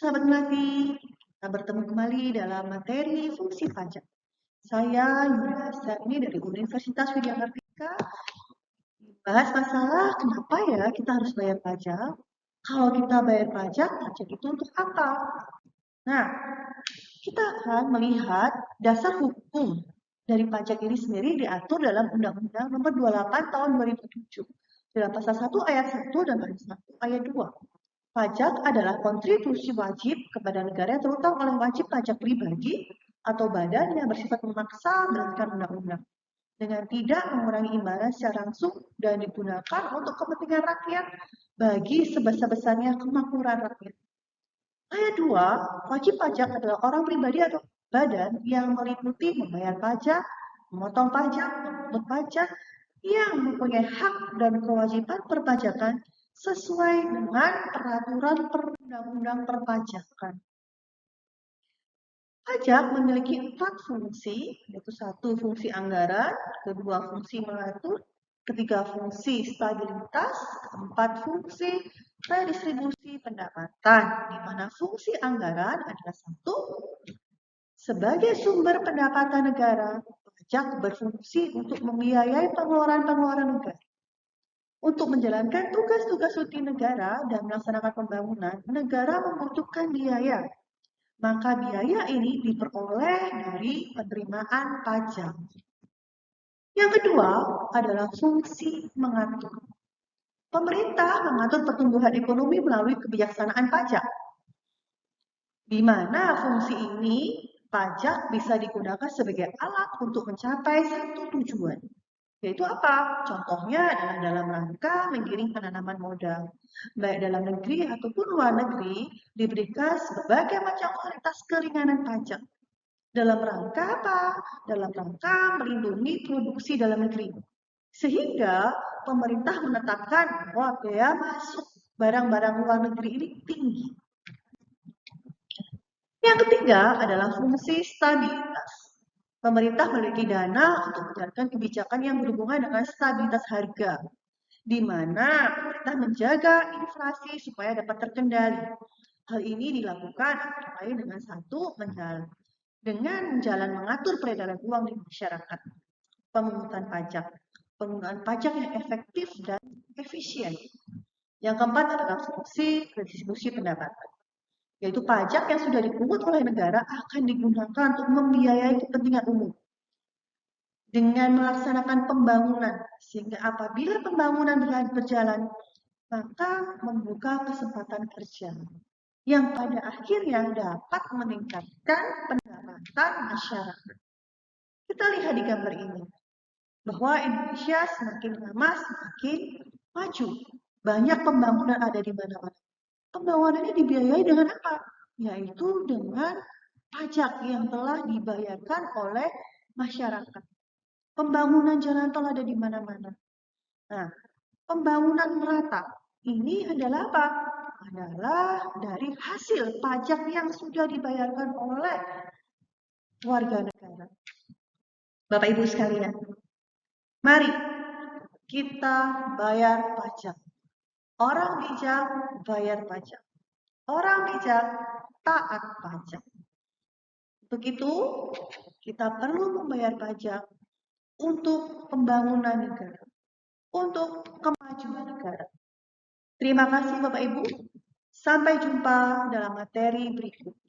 Sahabat Melati, kita bertemu kembali dalam materi fungsi pajak. Saya Yulia ini dari Universitas Widya Kartika. Bahas masalah kenapa ya kita harus bayar pajak? Kalau kita bayar pajak itu untuk apa? Nah, kita akan melihat dasar hukum dari pajak ini sendiri diatur dalam Undang-Undang Nomor 28 Tahun 2007 dalam Pasal 1 Ayat 1 dan Pasal 1 Ayat 2. Pajak adalah kontribusi wajib kepada negara yang terutang oleh wajib pajak pribadi atau badan yang bersifat memaksa berdasarkan undang-undang dengan tidak mengurangi imbalan secara langsung dan digunakan untuk kepentingan rakyat bagi sebesar-besarnya kemakmuran rakyat. Ayat 2, wajib pajak adalah orang pribadi atau badan yang meliputi membayar pajak, memotong pajak, memungut pajak, yang mempunyai hak dan kewajiban perpajakan sesuai dengan peraturan perundang-undang perpajakan. Pajak memiliki 4 fungsi, yaitu 1 fungsi anggaran, kedua fungsi mengatur, ketiga fungsi stabilitas, keempat fungsi redistribusi pendapatan, di mana fungsi anggaran adalah 1, sebagai sumber pendapatan negara. Pajak berfungsi untuk membiayai pengeluaran-pengeluaran negara. Untuk menjalankan tugas-tugas rutin negara dan melaksanakan pembangunan, negara membutuhkan biaya. Maka biaya ini diperoleh dari penerimaan pajak. Yang kedua adalah fungsi mengatur. Pemerintah mengatur pertumbuhan ekonomi melalui kebijaksanaan pajak, di mana fungsi ini pajak bisa digunakan sebagai alat untuk mencapai satu tujuan. Yaitu apa? Contohnya adalah dalam rangka menggiring penanaman modal. Baik dalam negeri ataupun luar negeri diberikan berbagai macam kualitas keringanan pajak. Dalam rangka apa? Dalam rangka melindungi produksi dalam negeri. Sehingga pemerintah menetapkan bahwa biaya masuk barang-barang luar negeri ini tinggi. Yang ketiga adalah fungsi stabilitas. Pemerintah memiliki dana untuk menjalankan kebijakan yang berhubungan dengan stabilitas harga, di mana pemerintah menjaga inflasi supaya dapat terkendali. Hal ini dilakukan antara lain dengan 1, dengan jalan mengatur peredaran uang di masyarakat, pemungutan pajak, penggunaan pajak yang efektif dan efisien. Yang keempat adalah fungsi redistribusi pendapatan, yaitu pajak yang sudah dipungut oleh negara akan digunakan untuk membiayai kepentingan umum dengan melaksanakan pembangunan, sehingga apabila pembangunan berjalan, maka membuka kesempatan kerja yang pada akhirnya dapat meningkatkan pendapatan masyarakat. Kita lihat di gambar ini, bahwa Indonesia semakin lama semakin maju. Banyak pembangunan ada di mana-mana. Pembangunan ini dibiayai dengan apa? Yaitu dengan pajak yang telah dibayarkan oleh masyarakat. Pembangunan jalan tol ada di mana-mana. Nah, pembangunan merata ini adalah apa? Adalah dari hasil pajak yang sudah dibayarkan oleh warga negara. Bapak Ibu sekalian, mari kita bayar pajak. Orang bijak bayar pajak. Orang bijak taat pajak. Begitu, kita perlu membayar pajak untuk pembangunan negara, untuk kemajuan negara. Terima kasih Bapak Ibu. Sampai jumpa dalam materi berikutnya.